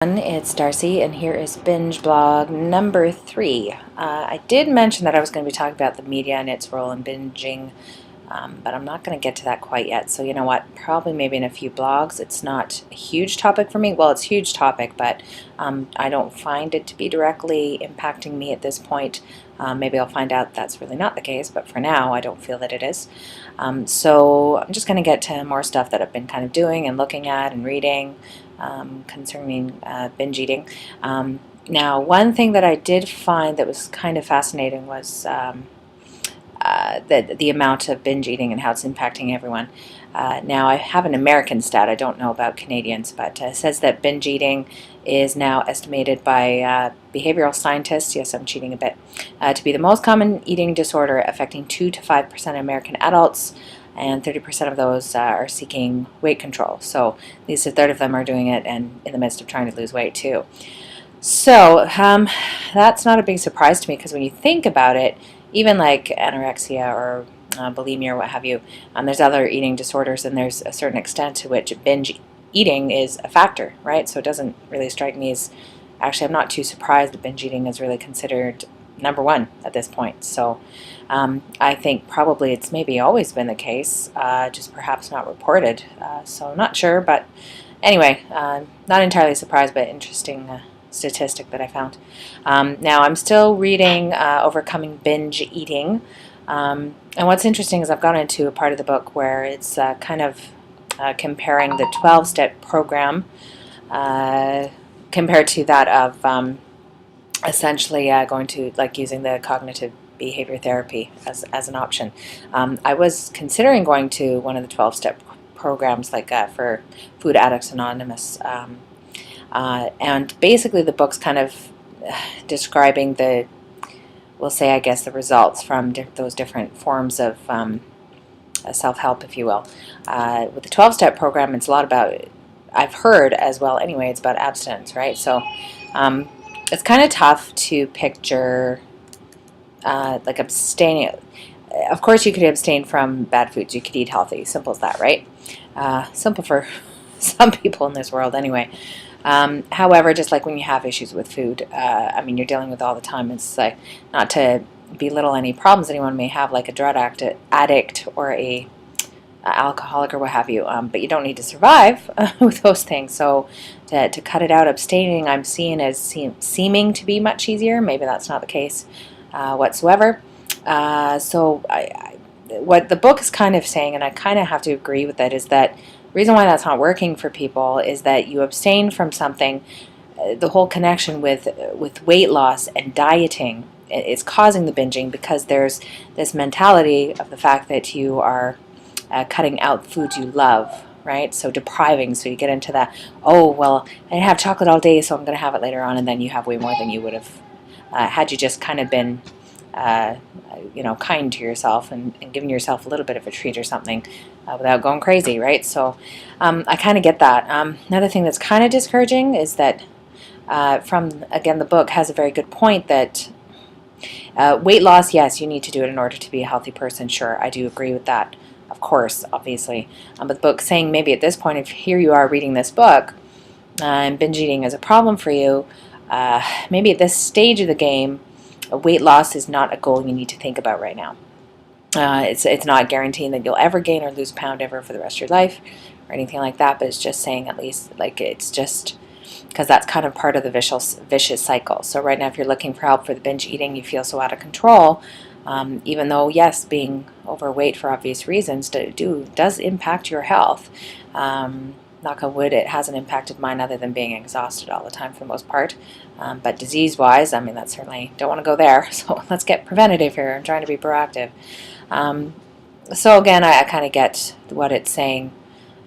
It's Darcy, and here is Binge Blog number 3. I did mention that I was going to be talking about the media and its role in binging, but I'm not going to get to that quite yet. So you know what? Probably maybe in a few blogs. It's not a huge topic for me. Well, it's a huge topic, but I don't find it to be directly impacting me at this point. Maybe I'll find out that's really not the case, but for now, I don't feel that it is. So I'm just going to get to more stuff that I've been kind of doing and looking at and reading concerning binge eating. Now, one thing that I did find that was kind of fascinating was the amount of binge eating and how it's impacting everyone. Now, I have an American stat. I don't know about Canadians, but it says that binge eating is now estimated by behavioral scientists, yes, I'm cheating a bit, to be the most common eating disorder affecting 2 to 5% of American adults, and 30% of those are seeking weight control. So at least a third of them are doing it and in the midst of trying to lose weight too. So that's not a big surprise to me, because when you think about it, even like anorexia or bulimia or what have you, there's other eating disorders, and there's a certain extent to which binge eating is a factor, right? So it doesn't really strike me as, actually I'm not too surprised that binge eating is really considered number one at this point. So I think probably it's maybe always been the case, just perhaps not reported. So I'm not sure, but anyway, not entirely surprised, but interesting statistic that I found. Now I'm still reading Overcoming Binge Eating, and what's interesting is I've gone into a part of the book where it's kind of comparing the 12-step program compared to that of essentially going to like using the cognitive behavior therapy as an option. I was considering going to one of the 12-step programs like for Food Addicts Anonymous, and basically the book's kind of describing the, we'll say, I guess, the results from those different forms of self-help, if you will. With the 12-step program, it's a lot about, I've heard as well anyway, it's about abstinence, right? So it's kind of tough to picture like abstaining. Of course, you could abstain from bad foods. You could eat healthy. Simple as that, right? Simple for some people in this world anyway. However, just like when you have issues with food, I mean, you're dealing with all the time. It's like, not to belittle any problems anyone may have, like a drug addict or a alcoholic or what have you, but you don't need to survive with those things. So to cut it out, abstaining, I'm seeing as seeming to be much easier. Maybe that's not the case whatsoever. So what the book is kind of saying, and I kind of have to agree with that, is that the reason why that's not working for people is that you abstain from something. The whole connection with weight loss and dieting is causing the binging, because there's this mentality of the fact that you are cutting out foods you love, right? So depriving, so you get into that, oh, well, I didn't have chocolate all day, so I'm going to have it later on, and then you have way more than you would have had you just kind of been kind to yourself and given yourself a little bit of a treat or something without going crazy, right? So I kind of get that. Another thing that's kind of discouraging is that again, the book has a very good point that weight loss, yes, you need to do it in order to be a healthy person. Sure, I do agree with that, of course, obviously. But the book's saying maybe at this point, if here you are reading this book and binge eating is a problem for you, maybe at this stage of the game, weight loss is not a goal you need to think about right now. It's not guaranteeing that you'll ever gain or lose a pound ever for the rest of your life or anything like that, but it's just saying, at least, like, it's just because that's kind of part of the vicious cycle. So right now, if you're looking for help for the binge eating, you feel so out of control, even though, yes, being overweight for obvious reasons does impact your health. Knock on wood, it hasn't impacted mine other than being exhausted all the time for the most part. But disease-wise, I mean, that's certainly, don't want to go there. So let's get preventative here. I'm trying to be proactive. So again, I kind of get what it's saying,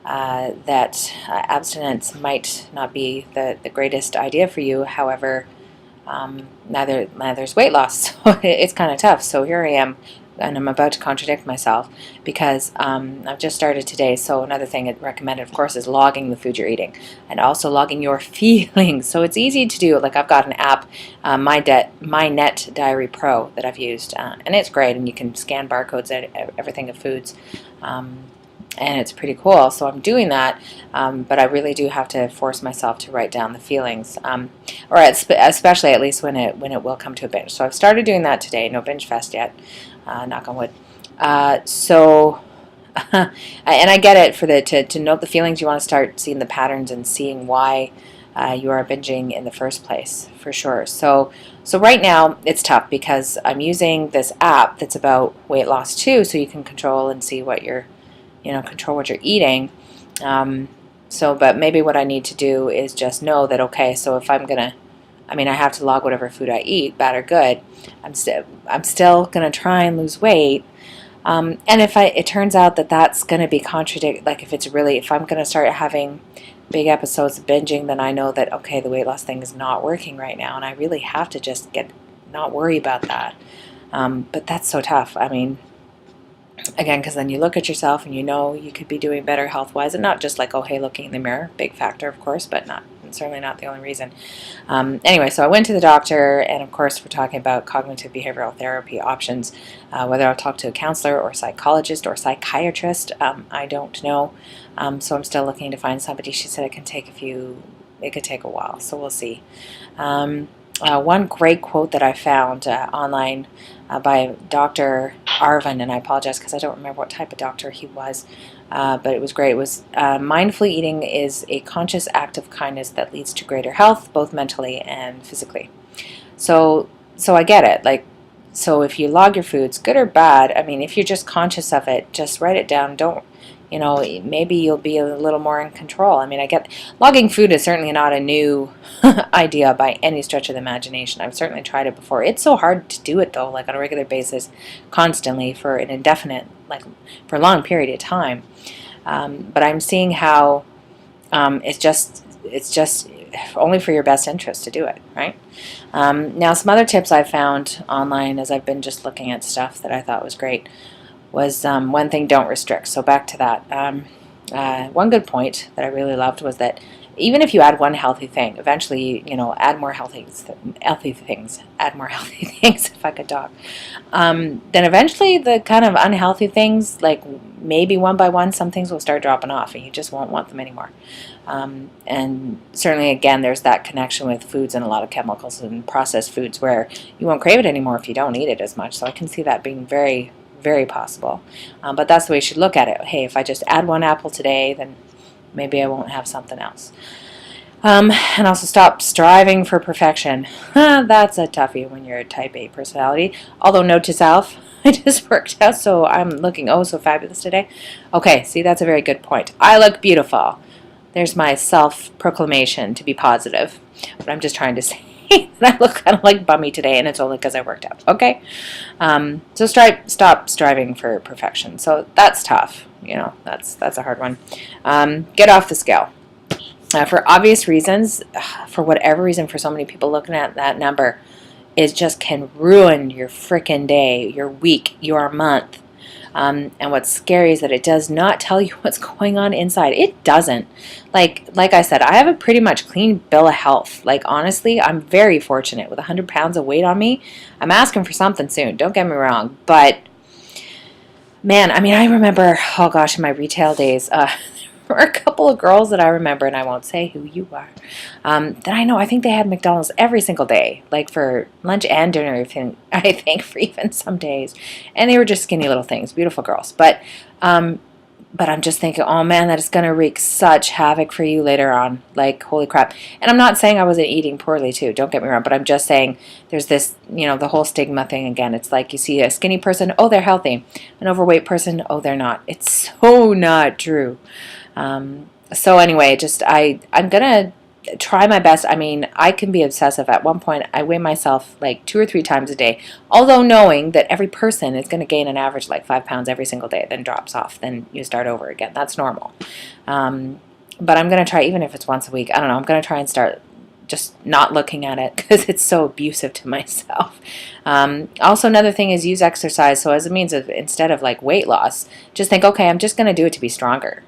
that abstinence might not be the greatest idea for you. However, now there's weight loss, so it's kind of tough. So here I am, and I'm about to contradict myself, because I've just started today. So another thing it recommended, of course, is logging the food you're eating, and also logging your feelings. So it's easy to do. Like, I've got an app, My Net Diary Pro, that I've used, and it's great. And you can scan barcodes at everything of foods. and it's pretty cool. So I'm doing that, but I really do have to force myself to write down the feelings, or especially at least when it will come to a binge. So I've started doing that today. No binge fest yet, knock on wood. So. And I get it to note the feelings. You want to start seeing the patterns and seeing why you are binging in the first place, for sure. So right now it's tough because I'm using this app that's about weight loss too, so you can control and see what you're, control what you're eating. But maybe what I need to do is just know that, okay, so if I have to log whatever food I eat, bad or good. I'm still gonna try and lose weight. And if it turns out that that's going to be like if I'm going to start having big episodes of binging, then I know that, okay, the weight loss thing is not working right now, and I really have to just not worry about that. But that's so tough. Again, because then you look at yourself and you could be doing better health-wise, and not just like, oh, hey, looking in the mirror, big factor, of course, but certainly not the only reason. Anyway, so I went to the doctor, and of course we're talking about cognitive behavioral therapy options, whether I'll talk to a counselor or psychologist or psychiatrist, I don't know. So I'm still looking to find somebody. She said it could take a while, so we'll see. One great quote that I found online by Dr. Arvin, and I apologize because I don't remember what type of doctor he was, but it was great. It was, mindfully eating is a conscious act of kindness that leads to greater health, both mentally and physically. So I get it. So if you log your foods, good or bad, if you're just conscious of it, just write it down. Don't, maybe you'll be a little more in control. I get logging food is certainly not a new idea by any stretch of the imagination. I've certainly tried it before. It's so hard to do it though, like on a regular basis, constantly for an indefinite, for a long period of time. But I'm seeing how it's just only for your best interest to do it, right? Now, some other tips I found online as I've been just looking at stuff that I thought was great was one thing: don't restrict. So back to that. One good point that I really loved was that even if you add one healthy thing, eventually, add more healthy things, if I could talk, then eventually the kind of unhealthy things, like maybe one by one, some things will start dropping off and you just won't want them anymore. And certainly, again, there's that connection with foods and a lot of chemicals and processed foods where you won't crave it anymore if you don't eat it as much. So I can see that being very, very possible. But that's the way you should look at it. Hey, if I just add one apple today, then maybe I won't have something else. And also stop striving for perfection. That's a toughie when you're a type A personality. Although, note to self, I just worked out, so I'm looking so fabulous today. Okay, see, that's a very good point. I look beautiful. There's my self-proclamation to be positive. But I'm just trying to say that I look kind of like bummy today, and it's only because I worked out. Okay? So stop striving for perfection. So that's tough. That's a hard one. Get off the scale. For obvious reasons, for whatever reason, for so many people, looking at that number, it just can ruin your frickin' day, your week, your month. And what's scary is that it does not tell you what's going on inside. It doesn't. Like I said, I have a pretty much clean bill of health. Honestly, I'm very fortunate with 100 pounds of weight on me. I'm asking for something soon, don't get me wrong. But, man, I remember, oh gosh, in my retail days, there were a couple of girls that I remember, and I won't say who you are, that I know. I think they had McDonald's every single day, for lunch and dinner, I think, for even some days. And they were just skinny little things, beautiful girls. But I'm just thinking, oh man, that is going to wreak such havoc for you later on. Holy crap. And I'm not saying I wasn't eating poorly too, don't get me wrong, but I'm just saying there's this, the whole stigma thing again. It's like you see a skinny person, oh, they're healthy. An overweight person, oh, they're not. It's so not true. So anyway, I'm going to try my best. I can be obsessive. At one point, I weigh myself 2 or 3 times a day, although knowing that every person is going to gain an average 5 pounds every single day, then drops off, then you start over again. That's normal. But I'm going to try, even if it's once a week, I don't know, I'm going to try and start just not looking at it because it's so abusive to myself. Also, another thing is use exercise. So as a means of, instead of weight loss, just think, okay, I'm just going to do it to be stronger.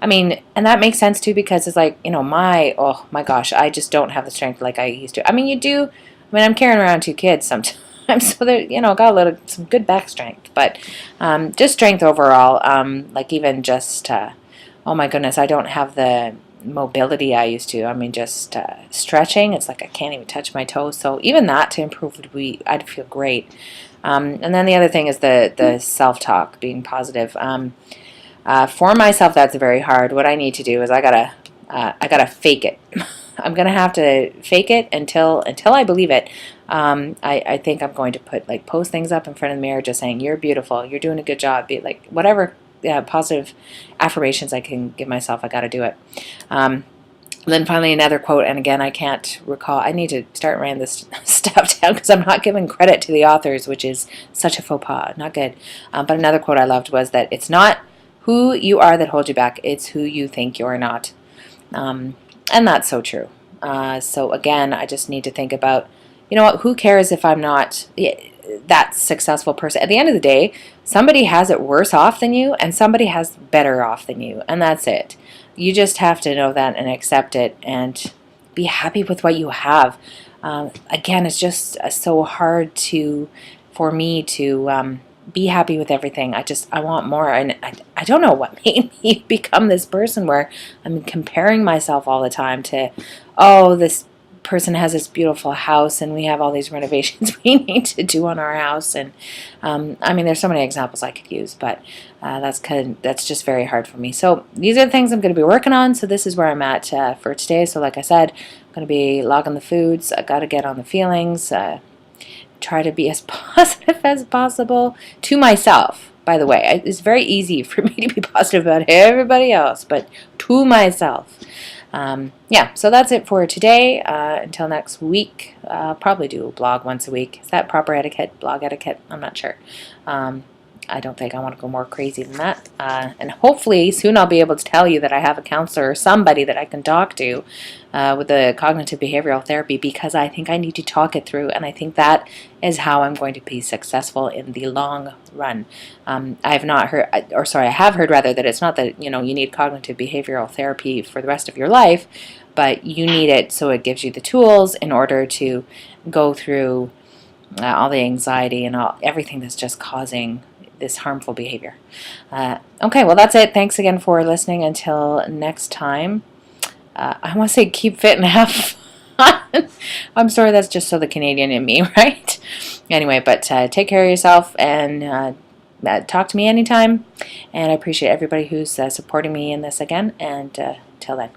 And that makes sense too, because it's oh my gosh, I just don't have the strength like I used to. You do. I'm carrying around 2 kids sometimes. sometimes. So there, got some good back strength, but just strength overall. Like even just, oh my goodness, I don't have the mobility I used to. I mean, just stretching, it's like I can't even touch my toes. So even that to improve I'd feel great. And then the other thing is the self-talk, being positive. For myself, that's very hard. What I need to do is I gotta fake it. I'm gonna have to fake it until I believe it. I think I'm going to post things up in front of the mirror, just saying you're beautiful, you're doing a good job. Be like whatever positive affirmations I can give myself. I got to do it. Then finally another quote, and again I can't recall. I need to start writing this stuff down because I'm not giving credit to the authors, which is such a faux pas. Not good. But another quote I loved was that it's not who you are that holds you back, it's who you think you're not. And that's so true. So again, I just need to think about, who cares if I'm not that successful person? At the end of the day, somebody has it worse off than you and somebody has better off than you, and that's it. You just have to know that and accept it and be happy with what you have. Again, it's just so hard for me to be happy with everything. I want more, and I don't know what made me become this person where I'm comparing myself all the time to, oh, this person has this beautiful house and we have all these renovations we need to do on our house. And I mean, there's so many examples I could use, but that's just very hard for me. So these are the things I'm going to be working on. So this is where I'm at for today. So like I said, I'm going to be logging the foods. I got to get on the feelings. Try to be as positive as possible to myself. By the way, it's very easy for me to be positive about everybody else, but to myself. Yeah, so that's it for today. Until next week, I'll probably do a blog once a week. Is that proper etiquette? Blog etiquette? I'm not sure. I don't think I want to go more crazy than that. And hopefully soon I'll be able to tell you that I have a counselor or somebody that I can talk to with the cognitive behavioral therapy, because I think I need to talk it through, and I think that is how I'm going to be successful in the long run. I have heard rather that it's not that you need cognitive behavioral therapy for the rest of your life, but you need it so it gives you the tools in order to go through all the anxiety and everything that's just causing this harmful behavior. Okay, well that's it. Thanks again for listening. Until next time, I want to say keep fit and have fun. I'm sorry, that's just so the Canadian in me, right? Anyway, but take care of yourself and talk to me anytime. And I appreciate everybody who's supporting me in this again. And till then.